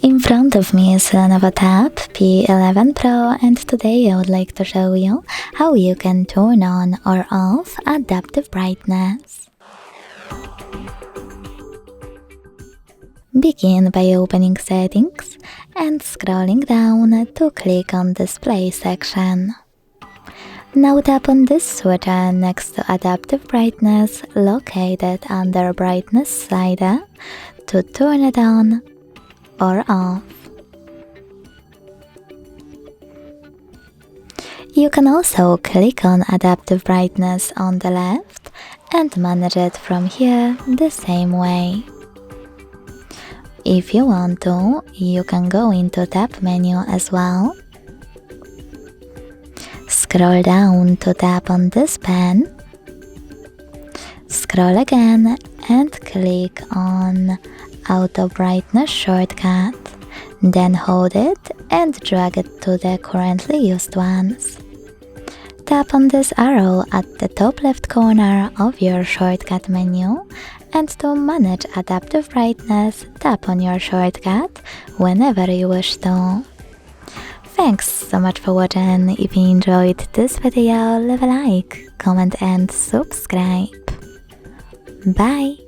In front of me is LENOVO Tab P11 Pro, and today I would like to show you how you can turn on or off adaptive brightness. Begin by opening Settings and scrolling down to click on Display section. Now tap on this switcher next to Adaptive Brightness located under Brightness slider to turn it on or off. You can also click on Adaptive Brightness on the left and manage it from here the same way. If you want to, you can go into Tap menu as well. Scroll down to tap on this pen. Scroll again and click on Auto Brightness shortcut. Then hold it and drag it to the currently used ones. Tap on this arrow at the top left corner of your shortcut menu, and to manage adaptive brightness, tap on your shortcut whenever you wish to. Thanks so much for watching. If you enjoyed this video, leave a like, comment and subscribe. Bye!